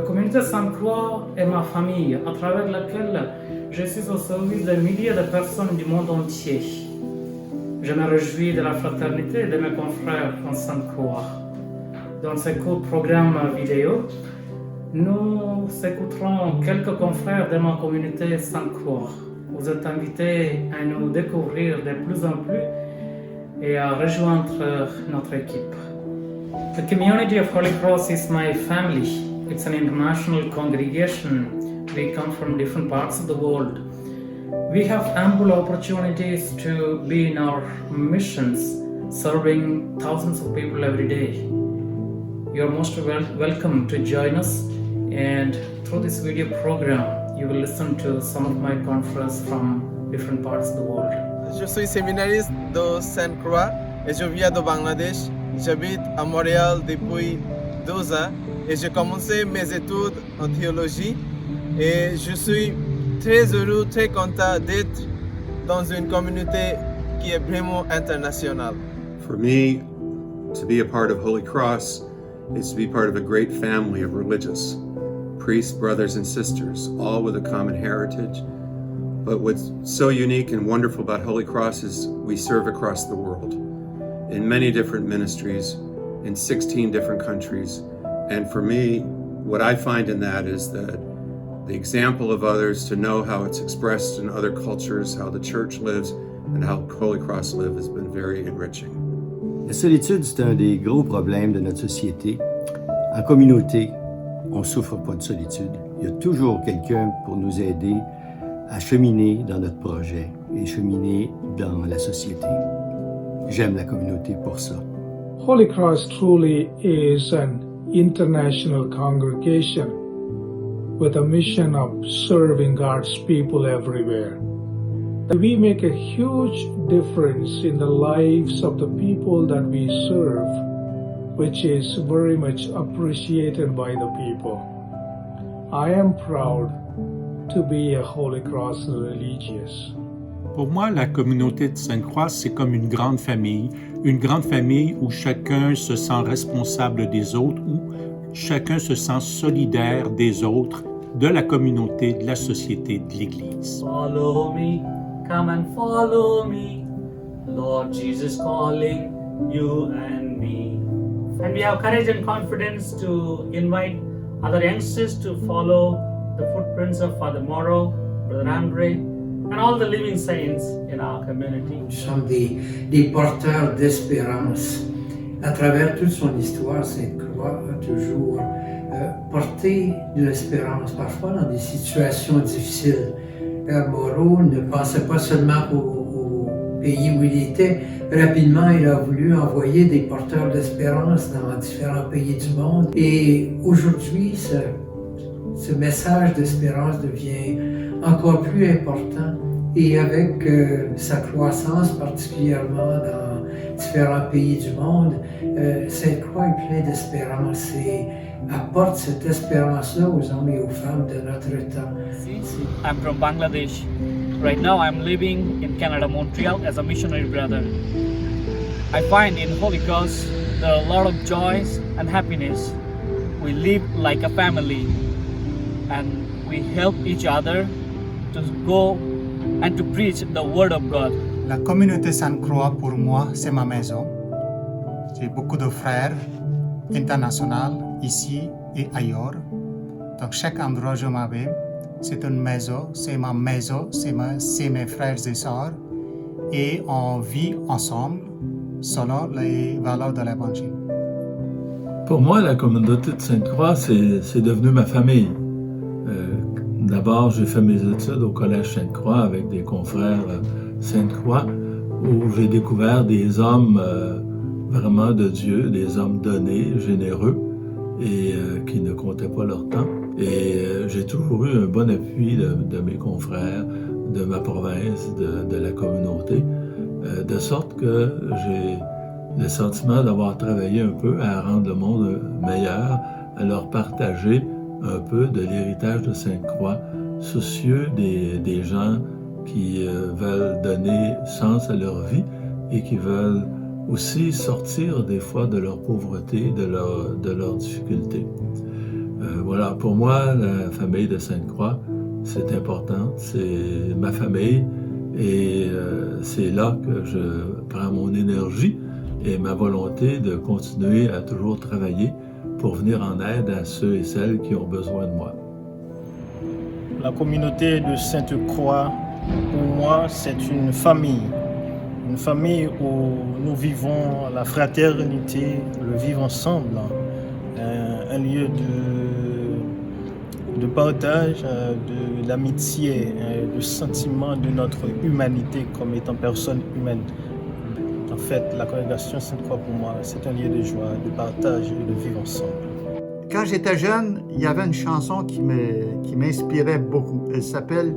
La communauté Sainte-Croix est ma famille, à travers laquelle je suis au service de milliers de personnes du monde entier. Je me réjouis de la fraternité de mes confrères en Sainte-Croix. Dans ce court programme vidéo, nous écouterons quelques confrères de ma communauté Sainte-Croix. Vous êtes invités à nous découvrir de plus en plus et à rejoindre notre équipe. The community of Holy Cross is my family. It's an international congregation. We come from different parts of the world. We have ample opportunities to be in our missions, serving thousands of people every day. You're most welcome to join us, and through this video program, you will listen to some of my confreres from different parts of the world. Je suis séminariste de Sainte-Croix et je viens de Bangladesh. J'habite à Montréal depuis 12 ans et j'ai commencé mes études en théologie et je suis très heureux, très content d'être dans une communauté qui est vraiment internationale. For me, to be a part of Holy Cross is to be part of a great family of religious priests, brothers, and sisters, all with a common heritage. But what's so unique and wonderful about Holy Cross is we serve across the world in many different ministries in 16 different countries. And for me, what I find in that is that the example of others, to know how it's expressed in other cultures, how the church lives, and how Holy Cross live has been very enriching. La solitude, c'est un des gros problèmes de notre société. En communauté, on ne souffre pas de solitude. Il y a toujours quelqu'un pour nous aider à cheminer dans notre projet et cheminer dans la société. J'aime la communauté pour ça. Holy Cross truly is an international congregation with a mission of serving God's people everywhere. We make a huge difference in the lives of the people that we serve, which is very much appreciated by the people. I am proud to be a Holy Cross religious. Pour moi, la communauté de Sainte-Croix, c'est comme une grande famille où chacun se sent responsable des autres, où chacun se sent solidaire des autres, de la communauté, de la société, de l'Église. Follow me, come and follow me, Lord Jesus calling you and me. And we have courage and confidence to invite other youngsters to follow the footprints of Father Morrow, Brother Andre, and all the living saints in our community. Nous sommes des porteurs d'espérance. À travers toute son histoire, Sainte-Croix a toujours porté de l'espérance, parfois dans des situations difficiles. Père Moreau ne pensait pas seulement au pays où il était. Rapidement, il a voulu envoyer des porteurs d'espérance dans différents pays du monde. Et aujourd'hui, ce message d'espérance devient encore plus important, et avec sa croissance particulièrement dans différents pays du monde, Sainte-Croix est plein d'espérance et apporte cette espérance-là aux hommes et aux femmes de notre temps. I'm from Bangladesh. Right now I'm living in Canada, Montreal as a missionary brother. I find in Holy Cross there are a lot of joys and happiness. We live like a family and we help each other to go and to preach the word of God. La communauté Sainte-Croix pour moi, c'est ma maison. J'ai beaucoup de frères internationaux ici et ailleurs. Donc chaque endroit où je m'avais, c'est une maison, c'est ma maison, c'est mes frères et sœurs. Et on vit ensemble selon les valeurs de l'Évangile. Pour moi, la communauté de Sainte-Croix, c'est devenu ma famille. D'abord, j'ai fait mes études au Collège Sainte-Croix avec des confrères Sainte-Croix, où j'ai découvert des hommes vraiment de Dieu, des hommes donnés, généreux, et qui ne comptaient pas leur temps. Et j'ai toujours eu un bon appui de mes confrères, de ma province, de la communauté, de sorte que j'ai le sentiment d'avoir travaillé un peu à rendre le monde meilleur, à leur partager un peu de l'héritage de Sainte-Croix, soucieux des gens qui veulent donner sens à leur vie et qui veulent aussi sortir des fois de leur pauvreté, de leurs difficultés. voilà, pour moi, la famille de Sainte-Croix, c'est important, c'est ma famille et c'est là que je prends mon énergie et ma volonté de continuer à toujours travailler pour venir en aide à ceux et celles qui ont besoin de moi. La communauté de Sainte-Croix, pour moi, c'est une famille où nous vivons la fraternité, le vivre ensemble, un lieu de partage, de l'amitié, le sentiment de notre humanité comme étant personne humaine. En fait, la congrégation Sainte-Croix pour moi, c'est un lieu de joie, de partage et de vivre ensemble. Quand j'étais jeune, il y avait une chanson qui m'inspirait beaucoup. Elle s'appelle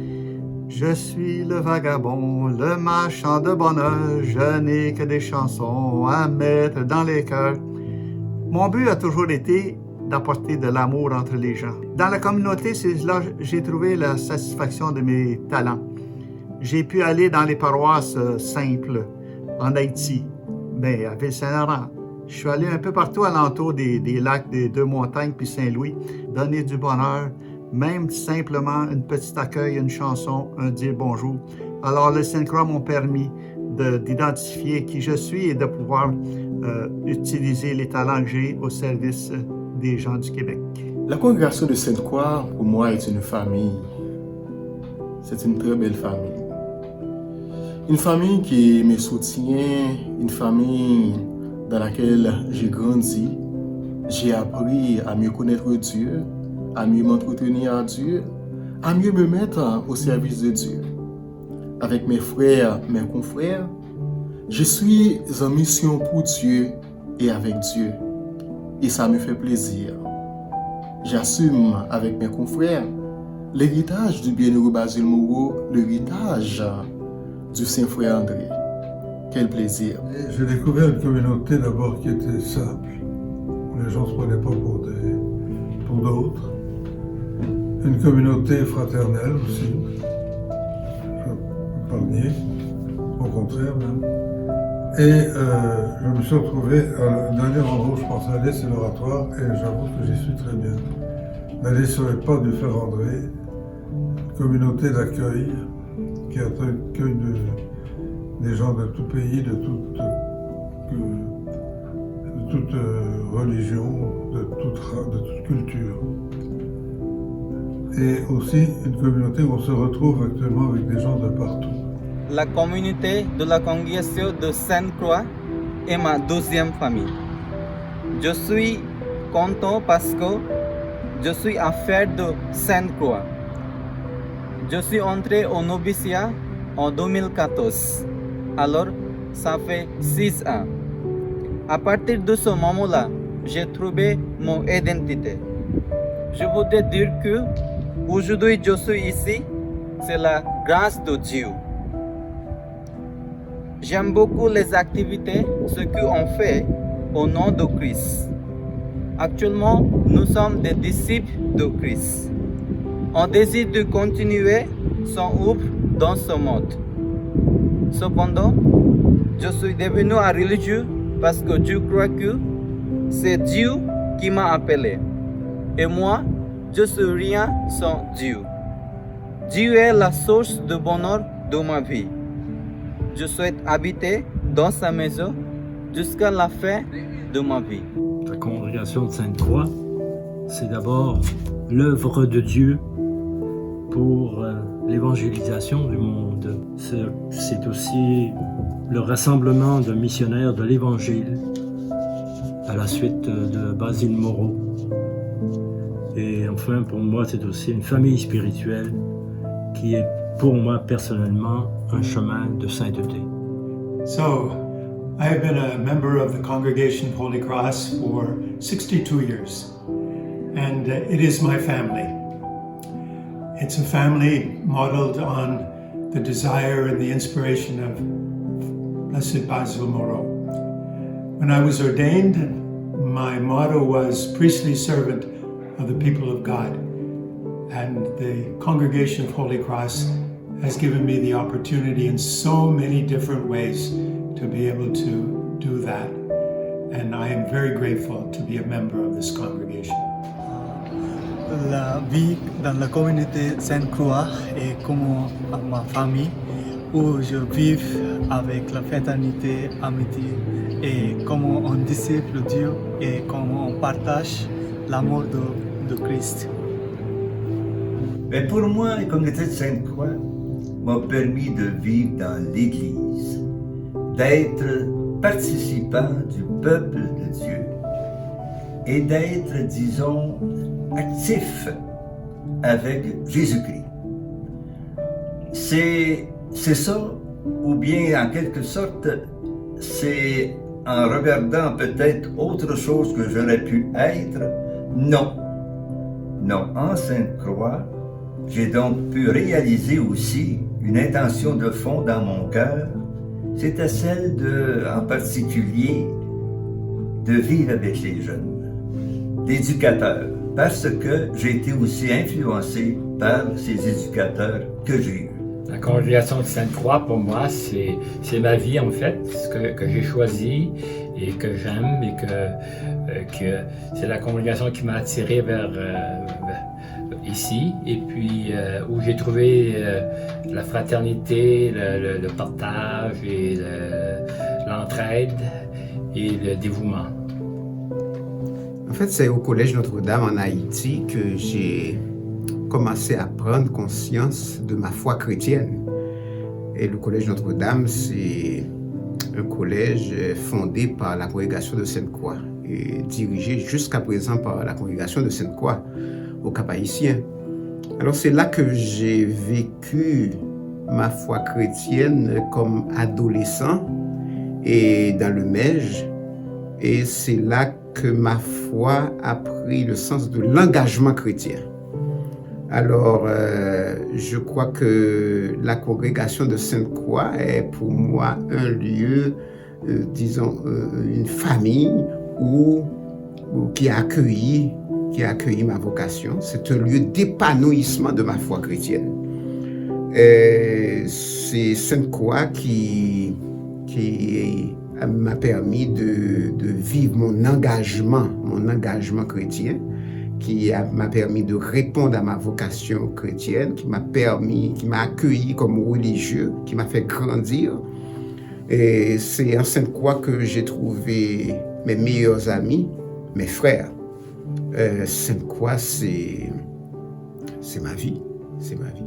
« Je suis le vagabond, le marchand de bonheur, je n'ai que des chansons à mettre dans les cœurs. » Mon but a toujours été d'apporter de l'amour entre les gens. Dans la communauté, c'est là que j'ai trouvé la satisfaction de mes talents. J'ai pu aller dans les paroisses simples, en Haïti, mais à Ville-Saint-Laurent. Je suis allé un peu partout alentour des lacs des Deux-Montagnes puis Saint-Louis, donner du bonheur, même simplement un petit accueil, une chanson, un dire bonjour. Alors les Sainte-Croix m'ont permis d'identifier qui je suis et de pouvoir utiliser les talents que j'ai au service des gens du Québec. La congrégation de Sainte-Croix, pour moi, est une famille. C'est une très belle famille. Une famille qui me soutient, une famille dans laquelle j'ai grandi. J'ai appris à mieux connaître Dieu, à mieux m'entretenir à Dieu, à mieux me mettre au service de Dieu. Avec mes frères, mes confrères, je suis en mission pour Dieu et avec Dieu. Et ça me fait plaisir. J'assume avec mes confrères l'héritage du bienheureux Basile Moreau, l'héritage du Saint-Frère André. Quel plaisir. J'ai découvert une communauté d'abord qui était simple, où les gens ne se prenaient pas pour d'autres. Une communauté fraternelle aussi, je ne peux pas le nier, au contraire même. Et je me suis retrouvé, le dernier endroit où je pensais aller, c'est l'oratoire, et j'avoue que j'y suis très bien. D'aller sur les pas du Frère André, une communauté d'accueil, qui accueille des gens de tout pays, de toute religion, de toute culture. Et aussi une communauté où on se retrouve actuellement avec des gens de partout. La communauté de la congrégation de Sainte-Croix est ma deuxième famille. Je suis content parce que je suis affaire de Sainte-Croix. Je suis entré au noviciat en 2014. Alors, ça fait 6 ans. À partir de ce moment-là, j'ai trouvé mon identité. Je voudrais dire que aujourd'hui je suis ici, c'est la grâce de Dieu. J'aime beaucoup les activités, ce qu'on fait au nom de Christ. Actuellement, nous sommes des disciples de Christ. On décide de continuer son œuvre dans ce monde. Cependant, je suis devenu un religieux parce que je crois que c'est Dieu qui m'a appelé. Et moi, je suis rien sans Dieu. Dieu est la source de bonheur de ma vie. Je souhaite habiter dans sa maison jusqu'à la fin de ma vie. La congrégation de Sainte-Croix, c'est d'abord l'œuvre de Dieu pour l'évangélisation du monde. C'est aussi le rassemblement de missionnaires de l'Évangile à la suite de Basile Moreau. Et enfin, pour moi, c'est aussi une famille spirituelle qui est pour moi personnellement un chemin de sainteté. So, I have been a member of the Congregation of Holy Cross for 62 years, and it is my family. It's a family modeled on the desire and the inspiration of Blessed Basile Moreau. When I was ordained, my motto was priestly servant of the people of God, and the Congregation of Holy Cross has given me the opportunity in so many different ways to be able to do that, and I am very grateful to be a member of this congregation. la vie dans la communauté Sainte-Croix et comme ma famille, où je vis avec la fraternité, amitié, et comment on disciple Dieu et comment on partage l'amour de Christ. Mais pour moi, la communauté de Sainte-Croix m'a permis de vivre dans l'Église, d'être participant du peuple de Dieu et d'être, disons, actif avec Jésus-Christ. C'est ça, ou bien en quelque sorte, c'est en regardant peut-être autre chose que j'aurais pu être. Non. Non, en Sainte-Croix, j'ai donc pu réaliser aussi une intention de fond dans mon cœur. C'était celle en particulier, de vivre avec les jeunes, d'éducateurs, parce que j'ai été aussi influencé par ces éducateurs que j'ai eus. La congrégation de Sainte-Croix, pour moi, c'est ma vie, en fait, ce que j'ai choisi et que j'aime et que c'est la congrégation qui m'a attiré vers ici, et puis où j'ai trouvé la fraternité, le partage et l'entraide et le dévouement. En fait, c'est au Collège Notre-Dame en Haïti que j'ai commencé à prendre conscience de ma foi chrétienne. Et le Collège Notre-Dame, c'est un collège fondé par la congrégation de Sainte-Croix et dirigé jusqu'à présent par la congrégation de Sainte-Croix au Cap-Haïtien. Alors c'est là que j'ai vécu ma foi chrétienne comme adolescent et dans le Mège, et c'est là que ma foi a pris le sens de l'engagement chrétien. Alors, je crois que la congrégation de Sainte-Croix est pour moi un lieu, disons, une famille qui a accueilli ma vocation. C'est un lieu d'épanouissement de ma foi chrétienne. C'est Sainte-Croix qui m'a permis de vivre mon engagement chrétien, qui m'a permis de répondre à ma vocation chrétienne, qui m'a accueilli comme religieux, qui m'a fait grandir. Et c'est en Sainte-Croix que j'ai trouvé mes meilleurs amis, mes frères. Sainte-Croix, c'est ma vie, c'est ma vie.